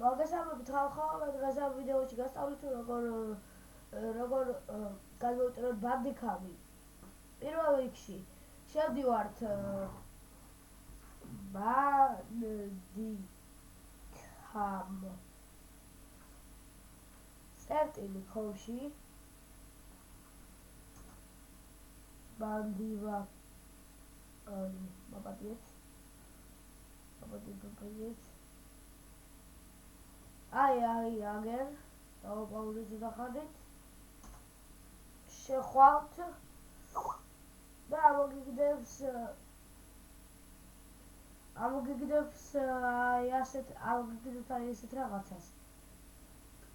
მოგესალმებით ხალხო, დღეს ამ ვიდეოში გასწავლით როგორ გადმოვიწეროთ ბანდიკამი. პირველ რიგში შევდივართ ბანდიკამ წერტილი ხომში მაპატიეთ აგერ დავაპაუზეთ ახალით შეხვალთ და ამოგიგდებს ესეთ რაღაცას.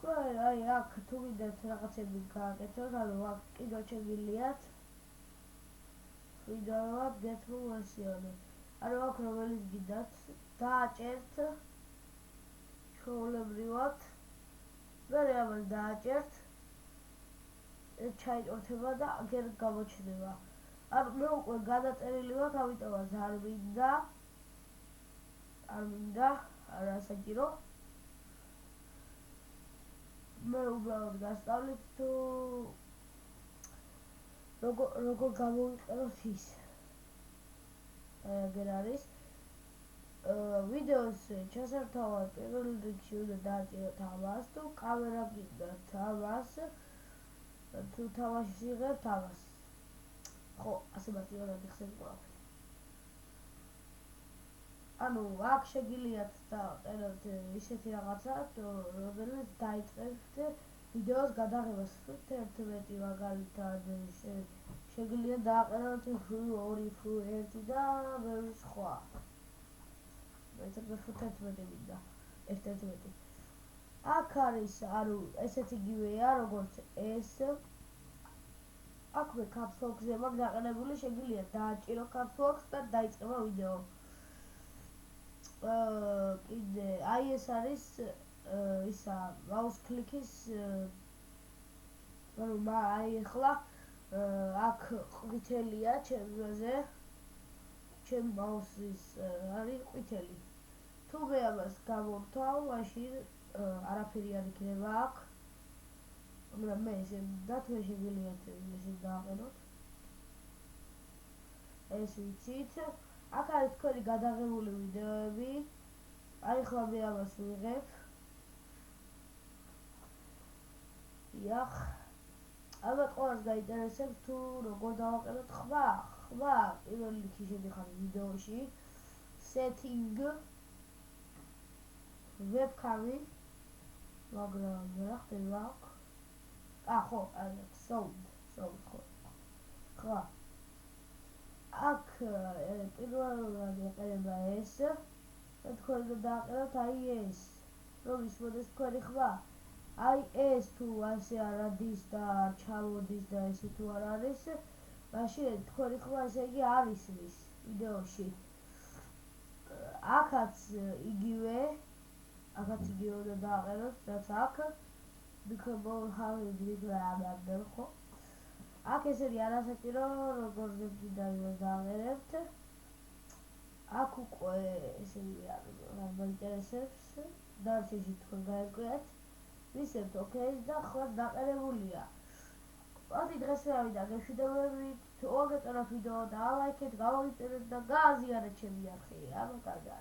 თქვენ აქ თუ გინდათ რაღაცები გააკეთოთ, ანუ აქ კიდევ შეგიძლიათ ვიდეოად გეთმო ვერსიონი. ანუ აქ რომელიც გინდათ დააჭერთ ჩვეულებრივად, მერე ამას დააჭერთ, ჩაიჭორთება და აგერ გამოჩნდება. ანუ მე უკვე გადაწერილი ვარ, ამიტომაც არ მინდა, არასაჭირო. მე უბრალოდ გასწავლით თუ როგორ გამოვიყენოთ ის. აგერ არის ვიდეოს ჩასართავად პირველ რიგში უნდა დააჭიროთ ამას, თუ კამერა გინდათ ამას, თუ თამაშის იღებთ ამას. ხო, ასე მარტივად იხსენებთ ყველაფერი. ანუ აქ შეგიძლიათ დააყენოთ ისეთი რაღაცა, რომელიც დაიწყებთ ვიდეოს გადაღებას. 11 მაგალითად შეგიძლიათ დააყენოთ F2, F1 და ბევრი სხვა. F11 მინდა, F11. აქ არის, ანუ ესეც იგივეა როგორც ეს. აქ მე caps lock-ზე მაქვს დაყენებული, შეგიძლიათ დააჭირო caps lock-ს და დაიწყება ვიდეო. კიდე აი ეს არის ისა მაუს კლიკის, ანუ აი ახლა აქ ყვითელია ჩემზე, ჩემ მაუსის არის ყვითელი. თუ მე ამას გამორთავ, მაშინ არაფერი არ იქნება აქ. მე ესე და თუ შეგიძლიათ ესე დააყენოთ. ეს ვიცით. აქ არის თქვენი გადაღებული ვიდეოები. აი ახლა მე ამას ვიღებ. იახ. ალბათ ყველას გაინტერესებს თუ როგორ დავაყენოთ ხმა. პირველ რიგში შედიხართ ვიდეოში. setting webcam-ი, მაგრამ რა ხდება აქ? ხო, sound ხო. ხმა. აქ პირველად ეყრება ეს და თქვენ უნდა დააყენოთ აი ეს, რომ ისმოდეს თქვენი ხმა. აი ეს თუ ასე არ ადის და ჩამოდის და ესე თუ არ არის, მაშინ თქვენი ხმა ესე იგი არ ისმის ვიდეოში. აქაც იგივე უნდა დააყენოთ, რაც აქ ხო? აქ ესეთი არასაჭირო, როგორც გინდა იმას დააყენებთ. აქ უკვე ესენი არ მაინტერესებს, დარჩენში თქვენ გაერკვიათ, ვისებთ OK-ს და ხმაც დაყენებულია. მოდი დღეს რა ვიდა გეშვიდობებით, თუ აგეწონათ ვიდეო და ალაიქეთ, გამოგიწერეთ და გააზიარეთ ჩემი არხი. აბა კარგად.